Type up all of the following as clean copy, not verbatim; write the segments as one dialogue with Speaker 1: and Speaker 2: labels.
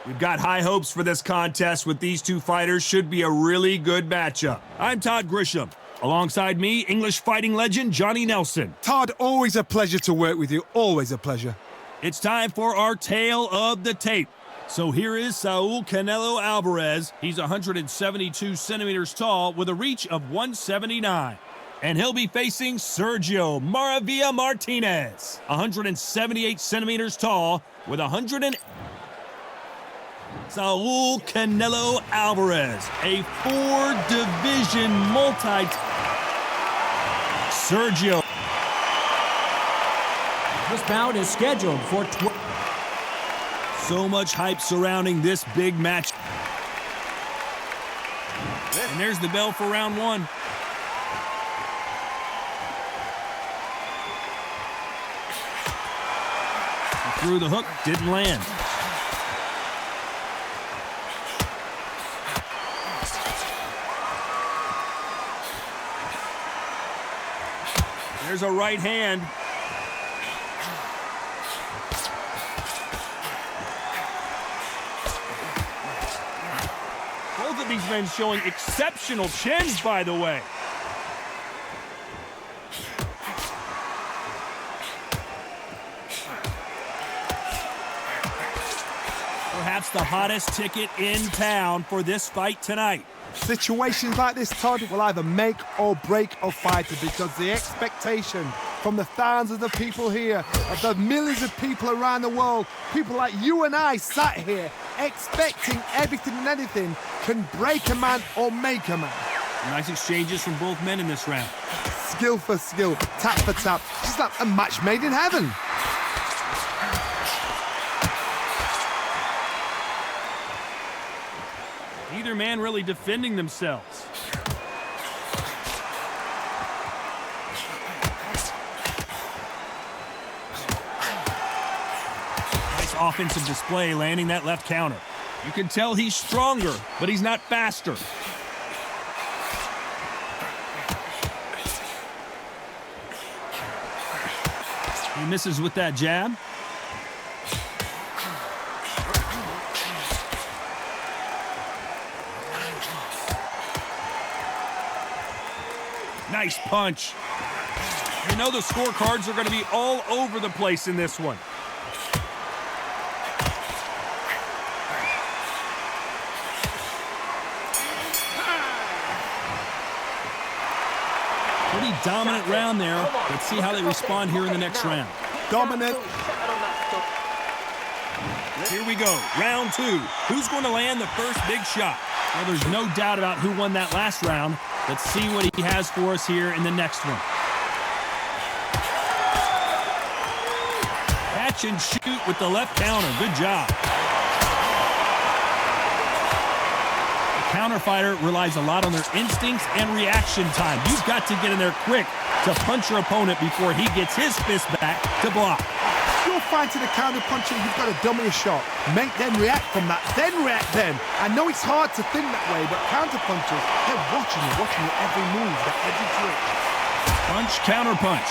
Speaker 1: We've got high hopes for this contest with these two fighters. Should be a really good matchup. I'm Todd Grisham. Alongside me, English fighting legend Johnny Nelson.
Speaker 2: Todd, always a pleasure to work with you. Always a pleasure.
Speaker 1: It's time for our tale of the tape. So here is Saúl Canelo Álvarez. He's 172 centimeters tall with a reach of 179. And he'll be facing Sergio Martínez, 178 centimeters tall with 100. Saúl Canelo Álvarez, a four-division Sergio.
Speaker 3: This bout is scheduled for
Speaker 1: So much hype surrounding this big match. And there's the bell for round one. He threw the hook, didn't land. There's a right hand. Both of these men showing exceptional chins, by the way. Perhaps the hottest ticket in town for this fight tonight.
Speaker 2: Situations like this, Todd, will either make or break a fighter because the expectation from the thousands of people here, of the millions of people around the world, people like you and I sat here expecting everything and anything, can break a man or make a man.
Speaker 1: Nice exchanges from both men in this round.
Speaker 2: Skill for skill, tap for tap, just like a match made in heaven.
Speaker 1: Neither man really defending themselves. Nice offensive display, landing that left counter. You can tell he's stronger, but he's not faster. He misses with that jab. Nice punch. You know the scorecards are going to be all over the place in this one. Pretty dominant round there. Let's see how they respond here in the next round.
Speaker 2: Dominant.
Speaker 1: Here we go, round two. Who's going to land the first big shot? Well, there's no doubt about who won that last round. Let's see what he has for us here in the next one. Catch and shoot with the left counter. Good job. The counter fighter relies a lot on their instincts and reaction time. You've got to get in there quick to punch your opponent before he gets his fist back to block.
Speaker 2: You're fighting a counter puncher, you've got to dummy a shot. Make them react from that, then react then. I know it's hard to think that way, but counter punchers, they're watching your every move, their every twitch.
Speaker 1: Punch, counter punch.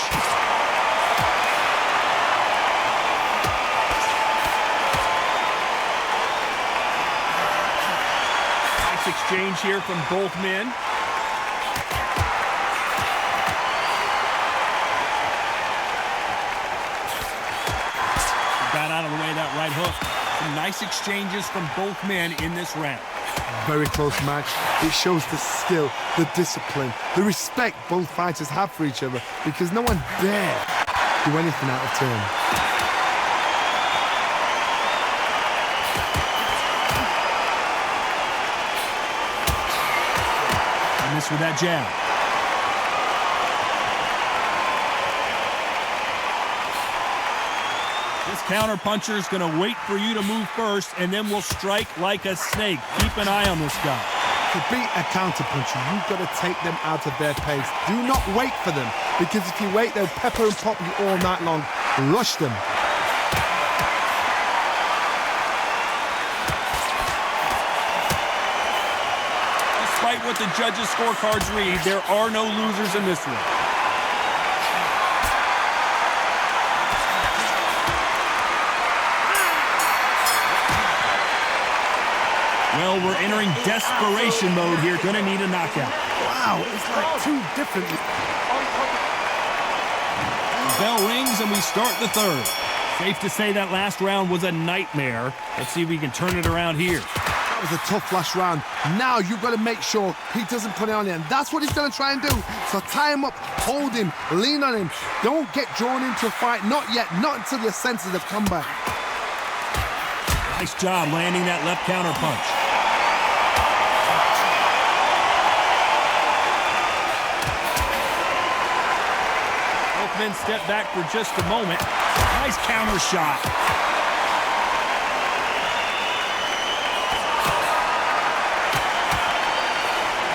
Speaker 1: Nice exchange here from both men. Got out of the way of that right hook. Some nice exchanges from both men in this round.
Speaker 2: Very close match. It shows the skill, the discipline, the respect both fighters have for each other because no one dare do anything out of turn.
Speaker 1: And this with that jab. This counter puncher is going to wait for you to move first, and then will strike like a snake. Keep an eye on this guy.
Speaker 2: To beat a counter puncher, you've got to take them out of their pace. Do not wait for them, because if you wait, they'll pepper and pop you all night long. Rush them.
Speaker 1: Despite what the judges' scorecards read, there are no losers in this one. Well, we're entering desperation mode here. Gonna need a knockout.
Speaker 2: Wow, it's like two different...
Speaker 1: Bell rings and we start the third. Safe to say that last round was a nightmare. Let's see if we can turn it around here.
Speaker 2: That was a tough last round. Now you've got to make sure he doesn't put it on you, and that's what he's going to try and do. So tie him up, hold him, lean on him. Don't get drawn into a fight. Not yet. Not until your senses have come back.
Speaker 1: Nice job landing that left counter punch. Both men step back for just a moment. Nice counter shot.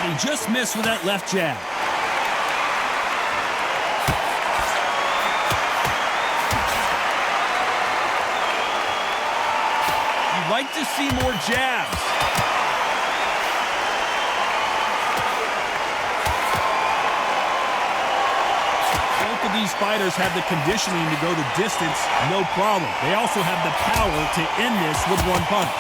Speaker 1: And he just missed with that left jab. You'd like to see more jabs. These fighters have the conditioning to go the distance, no problem. They also have the power to end this with one punch.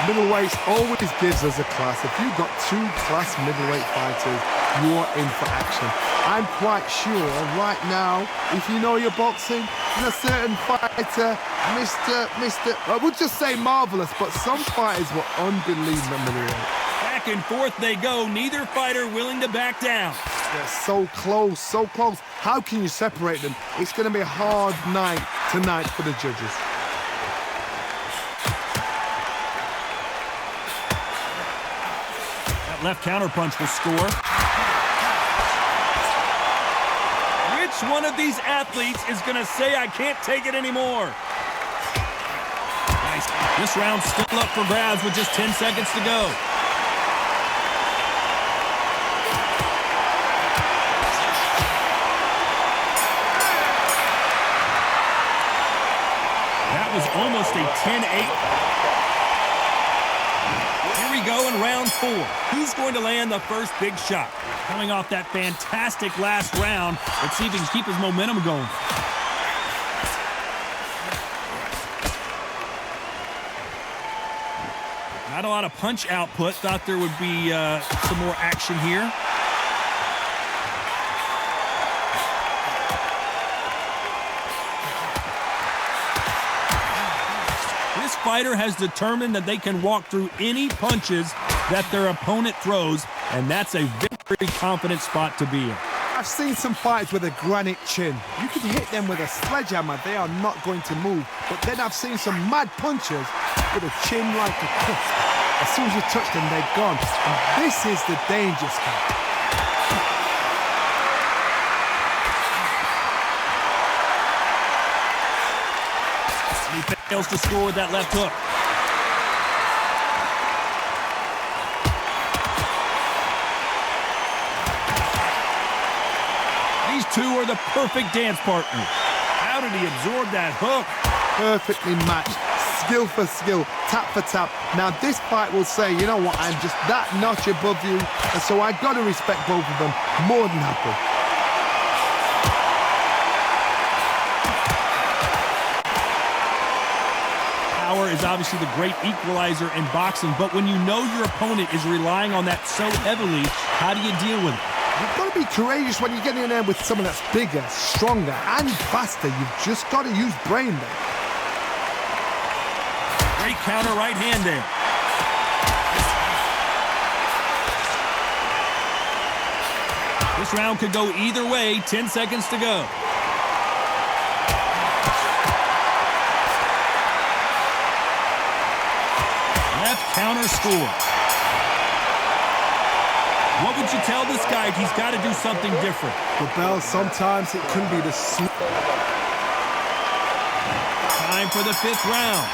Speaker 2: Middleweights always gives us a class. If you've got two class middleweight fighters, you're in for action. I'm quite sure right now, if you know your boxing, there's a certain fighter, I would just say marvelous, but some fighters were unbelievable middleweight.
Speaker 1: Back and forth they go, neither fighter willing to back down.
Speaker 2: They're so close, so close. How can you separate them? It's going to be a hard night tonight for the judges.
Speaker 1: That left counterpunch will score. Which one of these athletes is going to say, I can't take it anymore? Nice. This round's still up for grabs with just 10 seconds to go. Was almost a 10-8. Here we go in round 4. Who's going to land the first big shot? Coming off that fantastic last round, let's see if he can keep his momentum going. Not a lot of punch output. Thought there would be some more action here. Fighter has determined that they can walk through any punches that their opponent throws, and that's a very confident spot to be in.
Speaker 2: I've seen some fights with a granite chin. You can hit them with a sledgehammer, they are not going to move. But then I've seen some mad punches with a chin like a cusp. As soon as you touch them, they're gone. And this is the danger spot.
Speaker 1: He fails to score with that left hook. These two are the perfect dance partners. How did he absorb that hook?
Speaker 2: Perfectly matched. Skill for skill, tap for tap. Now this fight will say, you know what, I'm just that notch above you, and so I've got to respect both of them more than happy.
Speaker 1: Power is obviously the great equalizer in boxing, but when you know your opponent is relying on that so heavily, how do you deal with it?
Speaker 2: You've got to be courageous when you get in there with someone that's bigger, stronger, and faster. You've just got to use brain there.
Speaker 1: Great counter right hand there. This round could go either way. 10 seconds to go. Counter score. What would you tell this guy if he's got to do something different?
Speaker 2: The bell, sometimes it can be the
Speaker 1: Time for the 5th round.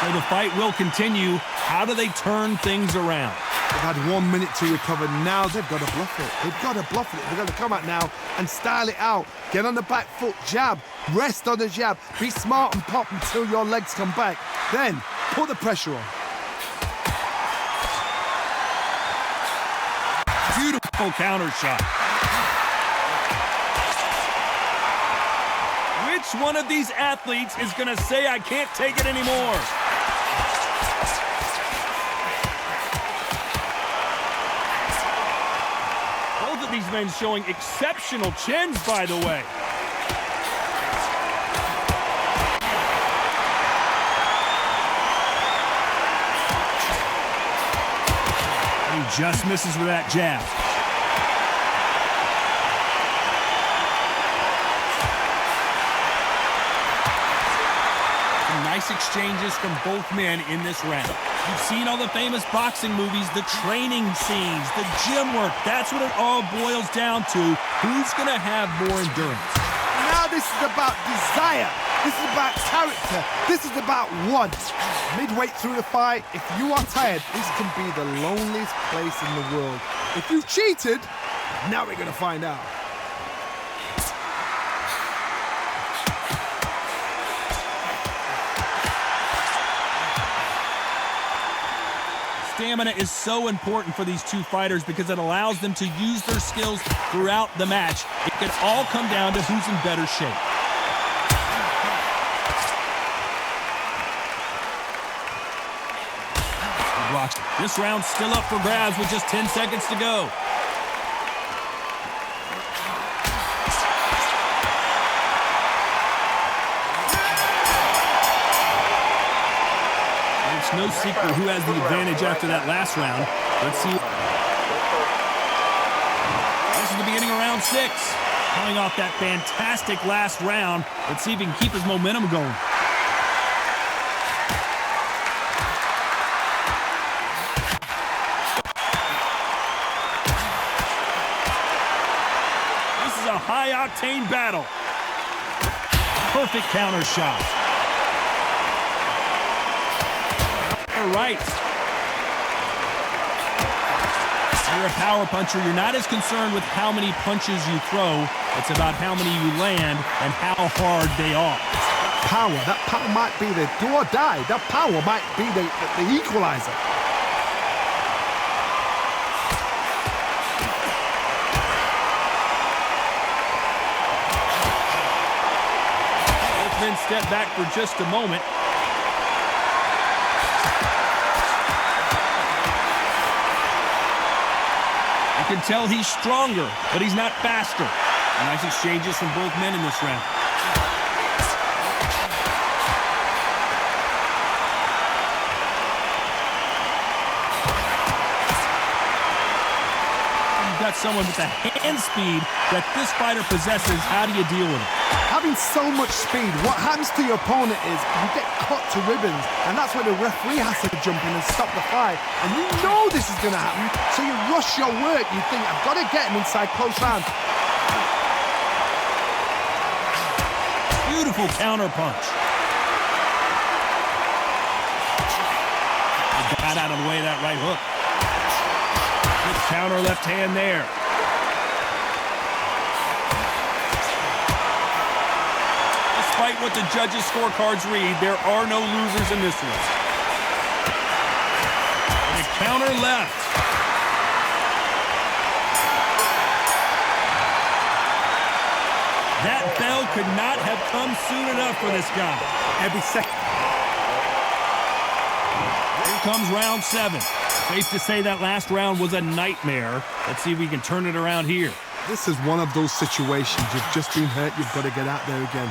Speaker 1: So the fight will continue. How do they turn things around?
Speaker 2: They've had 1 minute to recover. Now they've got to bluff it. They've got to bluff it. They've got to come out now and style it out. Get on the back foot, jab, rest on the jab. Be smart and pop until your legs come back. Then put the pressure on.
Speaker 1: Beautiful counter shot. Which one of these athletes is going to say, I can't take it anymore? men showing exceptional chins, by the way. He just misses with that jab. Some nice exchanges from both men in this round. You've seen all the famous boxing movies, the training scenes, the gym work. That's what it all boils down to. Who's going to have more endurance?
Speaker 2: Now this is about desire. This is about character. This is about want. Midway through the fight, if you are tired, this can be the loneliest place in the world. If you cheated, now we're going to find out.
Speaker 1: Stamina is so important for these two fighters because it allows them to use their skills throughout the match. It can all come down to who's in better shape. This round's still up for grabs with just 10 seconds to go. It's no secret who has the advantage after that last round. Let's see. This is the beginning of round 6. Coming off that fantastic last round. Let's see if he can keep his momentum going. High-octane battle. Perfect counter shot. All right. You're a power puncher. You're not as concerned with how many punches you throw. It's about how many you land and how hard they are.
Speaker 2: That power might be the do or die. That power might be the equalizer.
Speaker 1: Then step back for just a moment. You can tell he's stronger, but he's not faster. Nice exchanges from both men in this round. You've got someone with the hand speed that this fighter possesses. How do you deal with it?
Speaker 2: Having so much speed, what happens to your opponent is you get cut to ribbons, and that's where the referee has to jump in and stop the fight. And you know this is going to happen, so you rush your work. You think, I've got to get him inside close round.
Speaker 1: Beautiful counter punch. He got out of the way of that right hook. Good counter left hand there. Despite what the judges' scorecards read, there are no losers in this one. And a counter left. That bell could not have come soon enough for this guy.
Speaker 2: Every second.
Speaker 1: Here comes round 7. Safe to say that last round was a nightmare. Let's see if we can turn it around here.
Speaker 2: This is one of those situations. You've just been hurt. You've got to get out there again.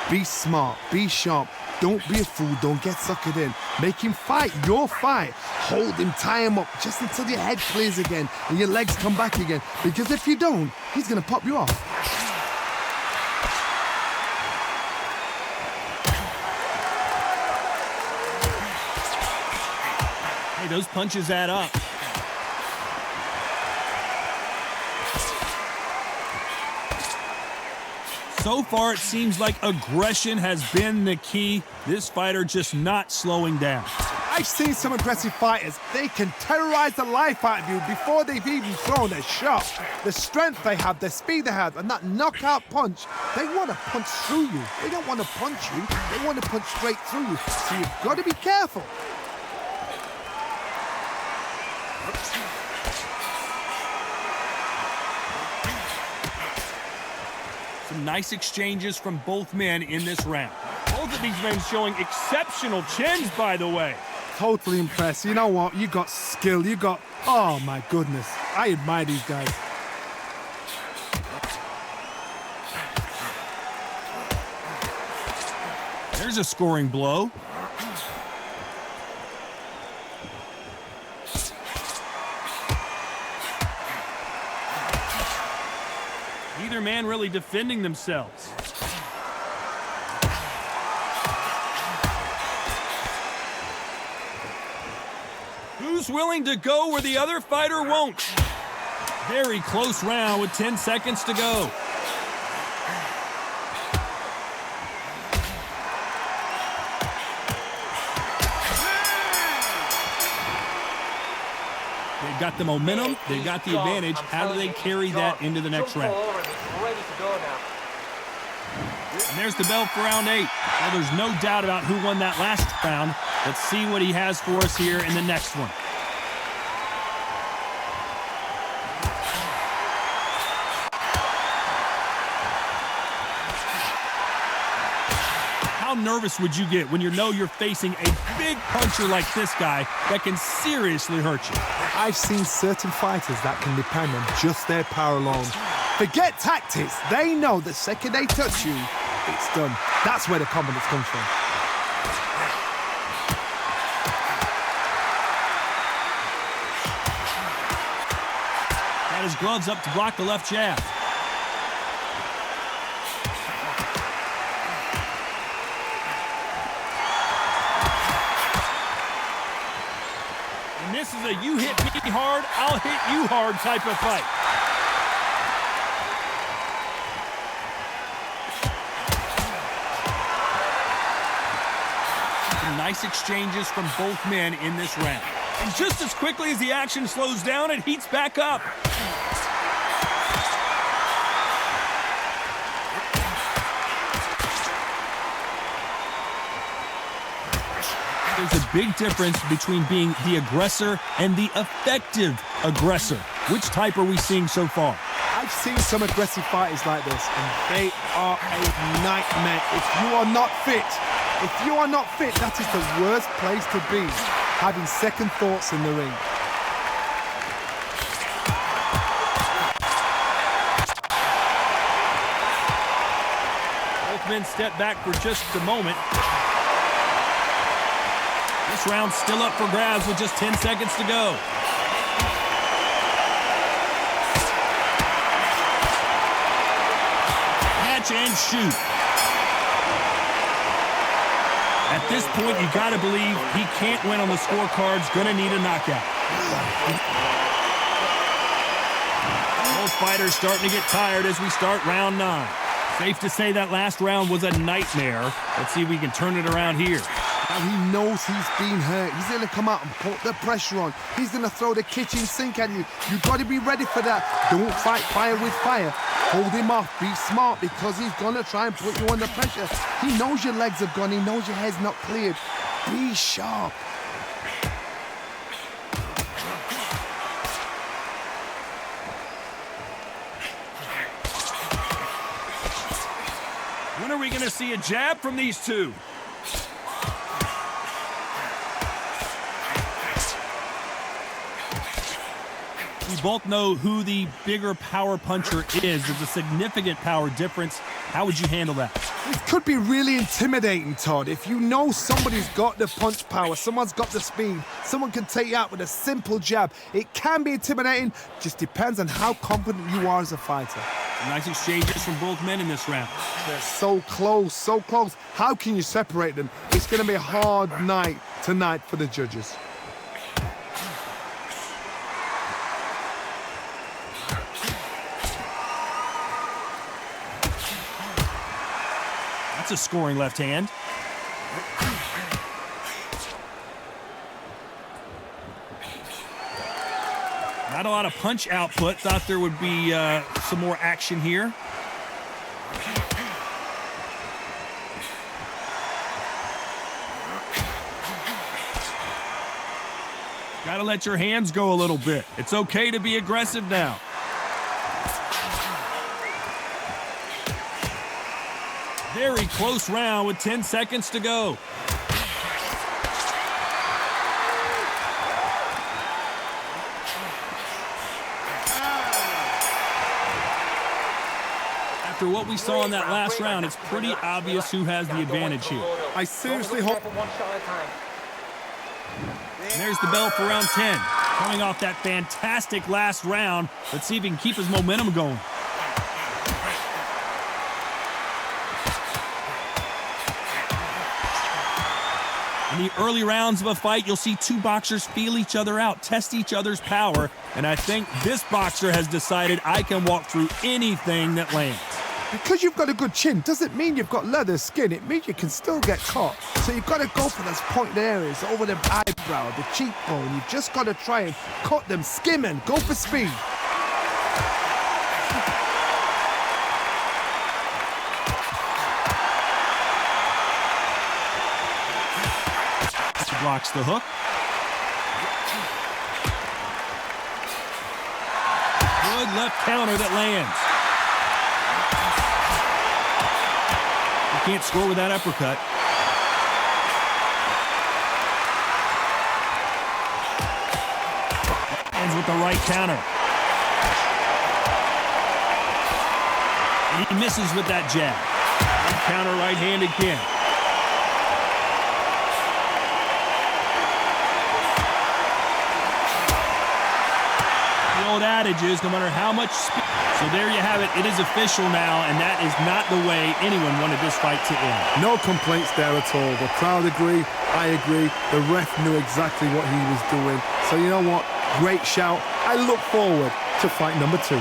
Speaker 2: Be smart. Be sharp. Don't be a fool. Don't get suckered in. Make him fight your fight. Hold him. Tie him up just until your head clears again and your legs come back again. Because if you don't, he's going to pop you off.
Speaker 1: Hey, those punches add up. So far, it seems like aggression has been the key. This fighter just not slowing down.
Speaker 2: I've seen some aggressive fighters. They can terrorize the life out of you before they've even thrown a shot. The strength they have, the speed they have, and that knockout punch, they want to punch through you. They don't want to punch you. They want to punch straight through you. So you've got to be careful.
Speaker 1: Some nice exchanges from both men in this round. Both of these men showing exceptional chins, by the way.
Speaker 2: Totally impressed. You know what? You got skill. You got... Oh, my goodness. I admire these guys.
Speaker 1: There's a scoring blow. Neither man really defending themselves. Who's willing to go where the other fighter won't? Very close round with 10 seconds to go. They've got the momentum, they've got the advantage. How do they carry that into the next round? And there's the bell for round 8. Well, there's no doubt about who won that last round. Let's see what he has for us here in the next one. How nervous would you get when you know you're facing a big puncher like this guy that can seriously hurt you?
Speaker 2: I've seen certain fighters that can depend on just their power alone. Forget tactics. They know the second they touch you, it's done. That's where the confidence comes from.
Speaker 1: Got his gloves up to block the left jab. And this is a you hit me hard, I'll hit you hard type of fight. Nice exchanges from both men in this round. And just as quickly as the action slows down, it heats back up. There's a big difference between being the aggressor and the effective aggressor. Which type are we seeing so far?
Speaker 2: I've seen some aggressive fighters like this, and they are a nightmare. If you are not fit, that is the worst place to be, having second thoughts in the ring.
Speaker 1: Both men step back for just a moment. This round's still up for grabs with just 10 seconds to go. Catch and shoot. At this point, you got to believe he can't win on the scorecards, gonna need a knockout. Both fighters starting to get tired as we start round 9. Safe to say that last round was a nightmare. Let's see if we can turn it around here.
Speaker 2: Now he knows he's been hurt. He's going to come out and put the pressure on. He's going to throw the kitchen sink at you. You've got to be ready for that. Don't fight fire with fire. Hold him off. Be smart, because he's going to try and put you under pressure. He knows your legs have gone. He knows your head's not cleared. Be sharp.
Speaker 1: When are we going to see a jab from these two? We both know who the bigger power puncher is. There's a significant power difference. How would you handle that?
Speaker 2: It could be really intimidating, Todd. If you know somebody's got the punch power, someone's got the speed, someone can take you out with a simple jab. It can be intimidating. Just depends on how confident you are as a fighter.
Speaker 1: Nice exchanges from both men in this round.
Speaker 2: They're so close, so close. How can you separate them? It's going to be a hard night tonight for the judges.
Speaker 1: That's a scoring left hand. Not a lot of punch output. Thought there would be some more action here. Gotta let your hands go a little bit. It's okay to be aggressive now. Very close round with 10 seconds to go. after what we saw in that last round, it's pretty obvious who has the advantage here.
Speaker 2: I seriously hope...
Speaker 1: And there's the bell for round 10. Coming off that fantastic last round, let's see if he can keep his momentum going. In the early rounds of a fight, you'll see two boxers feel each other out, test each other's power, and I think this boxer has decided I can walk through anything that lands.
Speaker 2: Because you've got a good chin doesn't mean you've got leather skin. It means you can still get caught. So you've got to go for those pointed areas, over the eyebrow, the cheekbone. You've just got to try and cut them, skim and go for speed.
Speaker 1: Blocks the hook. Good left counter that lands. You can't score with that uppercut. Ends with the right counter. He misses with that jab. Right counter, right hand again. Old adage is no matter how much speed. So there you have it. It is official now, and that is not the way anyone wanted this fight to end.
Speaker 2: No complaints there at all. The crowd agree. I agree. The ref knew exactly what he was doing. So you know what? Great shout. I look forward to fight number 2.